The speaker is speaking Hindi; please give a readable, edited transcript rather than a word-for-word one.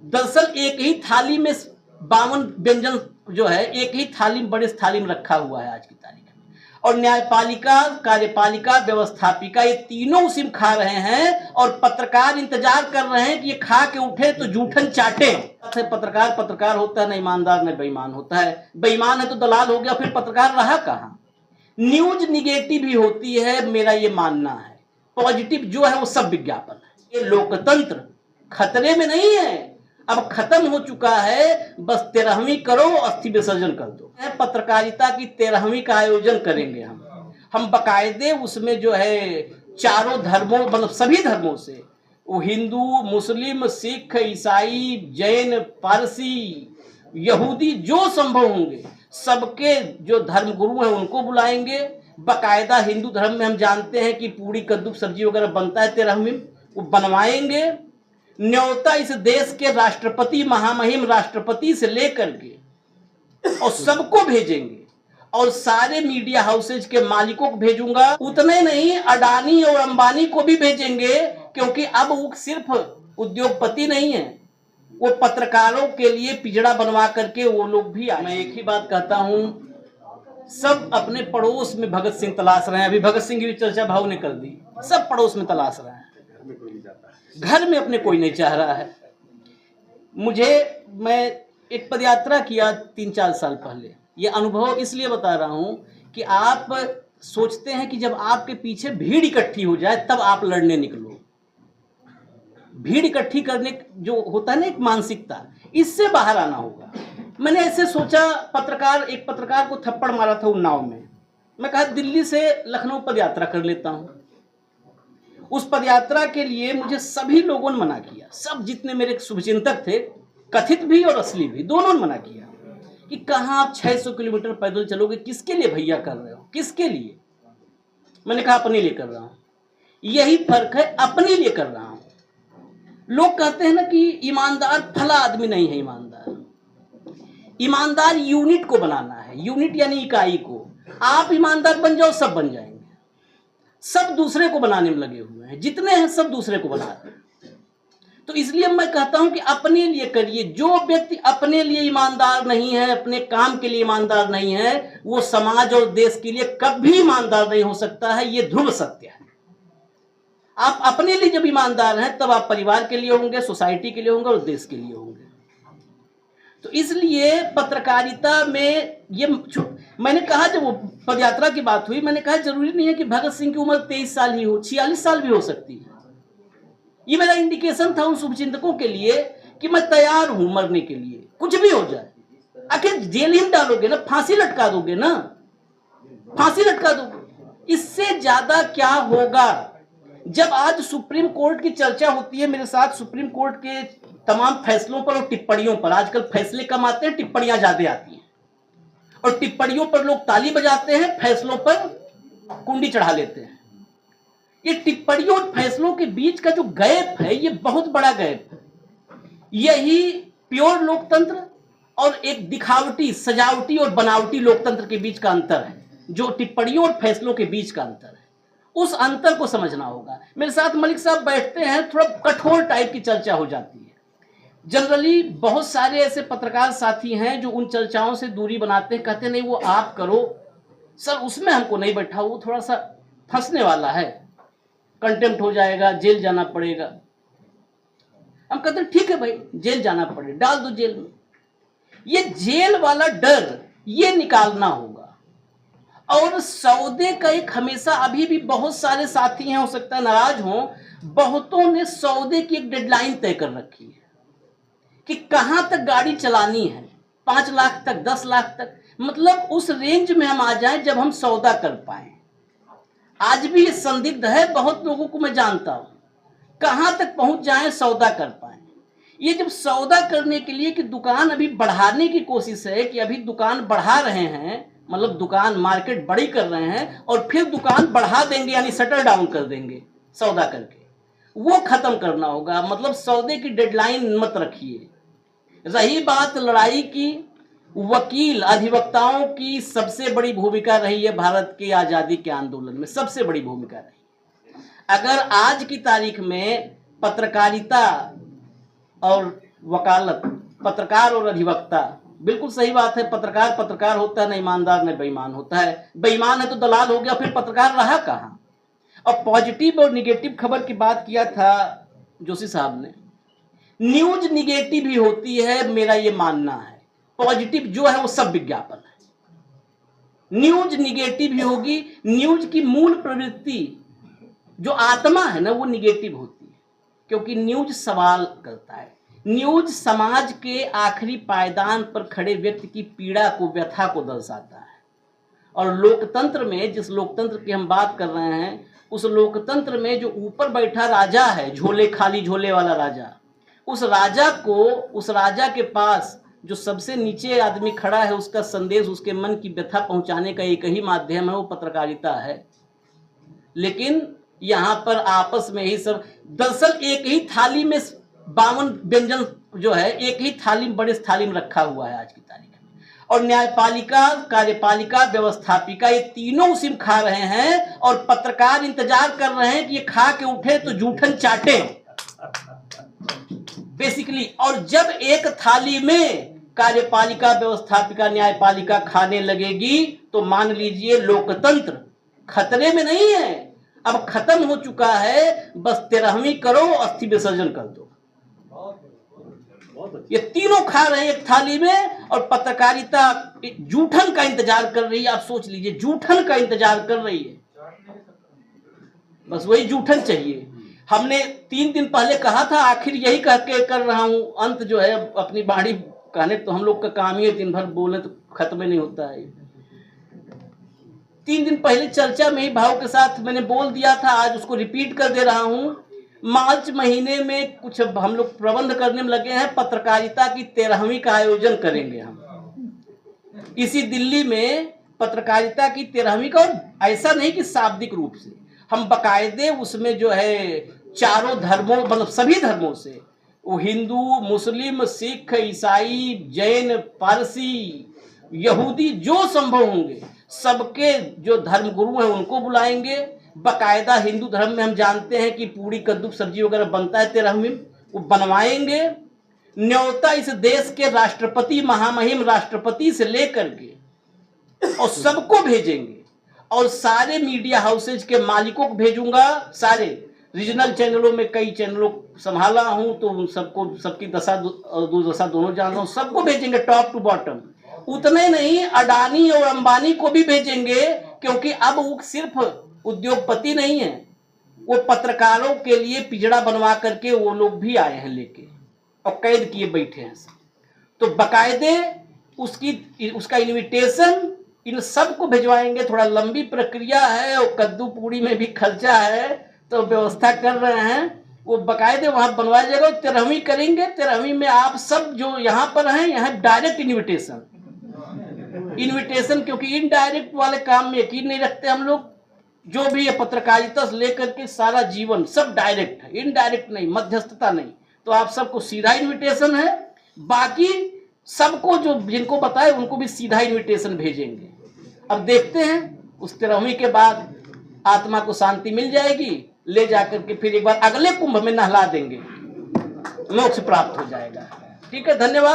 दरअसल एक ही थाली में 52 व्यंजन जो है एक ही थाली में, बड़े थाली में रखा हुआ है आज की तारीख में। और न्यायपालिका, कार्यपालिका, व्यवस्थापिका, ये तीनों उसी में खा रहे हैं और पत्रकार इंतजार कर रहे हैं कि ये खा के उठे तो जूठन चाटे। पत्रकार पत्रकार होता है, न ईमानदार न बेईमान होता है। बेईमान है तो दलाल हो गया, फिर पत्रकार रहा कहां। न्यूज निगेटिव ही होती है, मेरा ये मानना है। पॉजिटिव जो है वो सब विज्ञापन है। ये लोकतंत्र खतरे में नहीं है, अब खत्म हो चुका है। बस 13वीं करो, अस्थि विसर्जन कर दो। पत्रकारिता की 13वीं का आयोजन करेंगे हम बकायदे उसमें जो है चारों धर्मों, मतलब सभी धर्मों से, वो हिंदू, मुस्लिम, सिख, ईसाई, जैन, पारसी, यहूदी, जो संभव होंगे सबके जो धर्मगुरु हैं उनको बुलाएंगे। बकायदा हिंदू धर्म में हम जानते हैं कि पूरी कद्दू सब्जी वगैरह बनता है 13वीं, वो बनवाएंगे। न्योता इस देश के राष्ट्रपति, महामहिम राष्ट्रपति से लेकर के और सबको भेजेंगे, और सारे मीडिया हाउसेज के मालिकों को भेजूंगा। उतने नहीं, अडानी और अंबानी को भी भेजेंगे, क्योंकि अब वो सिर्फ उद्योगपति नहीं है, वो पत्रकारों के लिए पिंजड़ा बनवा करके वो लोग भी आए। मैं एक ही बात कहता हूं, सब अपने पड़ोस में भगत सिंह तलाश रहे हैं। अभी भगत सिंह की चर्चा भाव ने कर दी, सब पड़ोस में तलाश रहे हैं, घर में अपने कोई नहीं चाह रहा है। मैं एक पदयात्रा किया 3-4 साल पहले, ये अनुभव इसलिए बता रहा हूं कि आप सोचते हैं कि जब आपके पीछे भीड़ इकट्ठी हो जाए तब आप लड़ने निकलो। भीड़ इकट्ठी करने जो होता है ना एक मानसिकता, इससे बाहर आना होगा। मैंने ऐसे सोचा, एक पत्रकार को थप्पड़ मारा था उन्नाव में। मैं कहा दिल्ली से लखनऊ पदयात्रा कर लेता हूं। उस पदयात्रा के लिए मुझे सभी लोगों ने मना किया, सब जितने मेरे शुभचिंतक थे, कथित भी और असली भी, दोनों ने मना किया कि कहां आप 600 किलोमीटर पैदल चलोगे, किसके लिए भैया कर रहे हो, किसके लिए। मैंने कहा अपने लिए कर रहा हूं, यही फर्क है, अपने लिए कर रहा हूं। लोग कहते हैं ना कि ईमानदार फला आदमी नहीं है। ईमानदार यूनिट को बनाना है, यूनिट यानी इकाई को। आप ईमानदार बन जाओ, सब बन जाएंगे। सब दूसरे को बनाने में लगे हुए हैं, जितने हैं सब दूसरे को बना रहे हैं। तो इसलिए मैं कहता हूं कि अपने लिए करिए। जो व्यक्ति अपने लिए ईमानदार नहीं है, अपने काम के लिए ईमानदार नहीं है, वो समाज और देश के लिए कभी ईमानदार नहीं हो सकता है। ये ध्रुव सत्य है। आप अपने लिए जब ईमानदार हैं तब आप परिवार के लिए होंगे, सोसाइटी के लिए होंगे और देश के लिए होंगे। तो इसलिए पत्रकारिता में ये मैंने कहा, जब वो पदयात्रा की बात हुई, मैंने कहा जरूरी नहीं है कि भगत सिंह की उम्र 23 साल ही हो, 46 साल भी हो सकती है। ये मेरा इंडिकेशन था उन शुभचिंतकों के लिए कि मैं तैयार हूं मरने के लिए, कुछ भी हो जाए। आखिर जेल ही डालोगे ना, फांसी लटका दोगे ना, फांसी लटका दोगे, इससे ज्यादा क्या होगा। जब आज सुप्रीम कोर्ट की चर्चा होती है मेरे साथ, सुप्रीम कोर्ट के तमाम फैसलों पर और टिप्पणियों पर, आजकल फैसले कम आते हैं, टिप्पणियां ज्यादा आती हैं, और टिप्पणियों पर लोग ताली बजाते हैं, फैसलों पर कुंडी चढ़ा लेते हैं। ये टिप्पणियों और फैसलों के बीच का जो गैप है, ये बहुत बड़ा गैप है। यही प्योर लोकतंत्र और एक दिखावटी, सजावटी और बनावटी लोकतंत्र के बीच का अंतर है, जो टिप्पणियों और फैसलों के बीच का अंतर है। उस अंतर को समझना होगा। मेरे साथ मलिक साहब बैठते हैं, थोड़ा कठोर टाइप की चर्चा हो जाती है। जनरली बहुत सारे ऐसे पत्रकार साथी हैं जो उन चर्चाओं से दूरी बनाते हैं, कहते नहीं वो आप करो सर, उसमें हमको नहीं बैठा, वो थोड़ा सा फंसने वाला है, कंटेम्प्ट हो जाएगा, जेल जाना पड़ेगा। हम कहते हैं ठीक है भाई, जेल जाना पड़े, डाल दो जेल में। ये जेल वाला डर ये निकालना होगा। और सौदे का एक हमेशा, अभी भी बहुत सारे साथी हैं, हो सकता है नाराज हों, बहुतों ने सौदे की एक डेडलाइन तय कर रखी है कि कहां तक गाड़ी चलानी है, 5 लाख तक, 10 लाख तक, मतलब उस रेंज में हम आ जाएं जब हम सौदा कर पाए। आज भी ये संदिग्ध है, बहुत लोगों को मैं जानता हूं, कहां तक पहुंच जाएं, सौदा कर पाए। ये जब सौदा करने के लिए कि दुकान अभी बढ़ाने की कोशिश है, कि अभी दुकान बढ़ा रहे हैं, मतलब दुकान मार्केट बड़ी कर रहे हैं और फिर दुकान बढ़ा देंगे, यानी शटर डाउन कर देंगे सौदा करके, वो खत्म करना होगा। मतलब सौदे की डेडलाइन मत रखिए। रही बात लड़ाई की, वकील अधिवक्ताओं की सबसे बड़ी भूमिका रही है भारत की आजादी के आंदोलन में, सबसे बड़ी भूमिका रही। अगर आज की तारीख में पत्रकारिता और वकालत, पत्रकार और अधिवक्ता। बिल्कुल सही बात है, पत्रकार पत्रकार होता है, न ईमानदार न बेईमान होता है। बेईमान है तो दलाल हो गया, फिर पत्रकार रहा कहाँ। और पॉजिटिव और निगेटिव खबर की बात किया था जोशी साहब ने। न्यूज निगेटिव भी होती है, मेरा ये मानना है। पॉजिटिव जो है वो सब विज्ञापन है। न्यूज निगेटिव भी होगी, न्यूज की मूल प्रवृत्ति जो आत्मा है ना वो निगेटिव होती है, क्योंकि न्यूज सवाल करता है। न्यूज समाज के आखिरी पायदान पर खड़े व्यक्ति की पीड़ा को, व्यथा को दर्शाता है। और लोकतंत्र में, जिस लोकतंत्र की हम बात कर रहे हैं, उस लोकतंत्र में जो ऊपर बैठा राजा है, झोले खाली झोले वाला राजा, उस राजा के पास जो सबसे नीचे आदमी खड़ा है, उसका संदेश, उसके मन की व्यथा पहुंचाने का एक ही माध्यम है, वो पत्रकारिता है। लेकिन यहाँ पर आपस में ही सब, दरअसल एक ही थाली में 52 व्यंजन जो है एक ही थाली में, बड़े थाली में रखा हुआ है आज की तारीख में। और न्यायपालिका, कार्यपालिका, व्यवस्थापिका, ये तीनों उसी में खा रहे हैं, और पत्रकार इंतजार कर रहे हैं कि ये खा के उठे तो जूठन चाटे बेसिकली। और जब एक थाली में कार्यपालिका, व्यवस्थापिका, न्यायपालिका खाने लगेगी तो मान लीजिए लोकतंत्र खतरे में नहीं है, अब खत्म हो चुका है। बस 13वीं करो, अस्थि विसर्जन कर दो। ये तीनों खा रहे हैं एक थाली में, और पत्रकारिता जूठन का इंतजार कर रही है। आप सोच लीजिए, जूठन का इंतजार कर रही है, बस वही जूठन चाहिए। हमने 3 दिन पहले कहा था, आखिर यही कह के कर रहा हूं, अंत जो है अपनी बाणी कहने, तो हम लोग का काम ही है दिन भर बोले तो खत्म नहीं होता है। 3 दिन पहले चर्चा में ही भाव के साथ मैंने बोल दिया था, आज उसको रिपीट कर दे रहा हूं। मार्च महीने में कुछ हम लोग प्रबंध करने में लगे हैं, पत्रकारिता की 13वीं का आयोजन करेंगे हम इसी दिल्ली में, पत्रकारिता की 13वीं का। और ऐसा नहीं कि शाब्दिक रूप से, हम बकायदे उसमें जो है चारों धर्मों, मतलब सभी धर्मों से, वो हिंदू, मुस्लिम, सिख, ईसाई, जैन, पारसी, यहूदी, जो संभव होंगे सबके जो धर्म गुरु हैं उनको बुलाएंगे। बकायदा हिंदू धर्म में हम जानते हैं कि पूरी कद्दू सब्जी वगैरह बनता है 13वीं, वो बनवाएंगे। न्योता इस देश के राष्ट्रपति, महामहिम राष्ट्रपति से लेकर के और सबको भेजेंगे, और सारे मीडिया हाउसेज के मालिकों को भेजूंगा। सारे रीजनल चैनलों में कई चैनलों संभाला हूं, तो सबको, सबकी दशा दुर्दशा दोनों जान रहा हूं, सबको भेजेंगे टॉप टू बॉटम। उतने नहीं, अडानी और अंबानी को भी भेजेंगे, क्योंकि अब वो सिर्फ उद्योगपति नहीं है, वो पत्रकारों के लिए पिंजड़ा बनवा करके वो लोग भी आए हैं लेके, और कैद किए बैठे हैं सब। तो बकायदे उसका इन्विटेशन इन सबको भिजवाएंगे। थोड़ा लंबी प्रक्रिया है, और कद्दू पूड़ी में भी खर्चा है, तो व्यवस्था कर रहे हैं, वो बकायदे वहां बनवाया जाएगा। 13वीं करेंगे, 13वीं में आप सब जो यहाँ पर हैं, यहाँ डायरेक्ट इन्विटेशन, क्योंकि इनडायरेक्ट वाले काम में यकीन नहीं रखते हम लोग। जो भी है पत्रकारिता से लेकर के सारा जीवन सब डायरेक्ट है, इनडायरेक्ट नहीं, मध्यस्थता नहीं। तो आप सबको सीधा इन्विटेशन है, बाकी सबको जो जिनको बताए उनको भी सीधा इन्विटेशन भेजेंगे। अब देखते हैं उस 13वीं के बाद आत्मा को शांति मिल जाएगी, ले जाकर के फिर एक बार अगले कुंभ में नहला देंगे, मोक्ष प्राप्त हो जाएगा। ठीक है, धन्यवाद।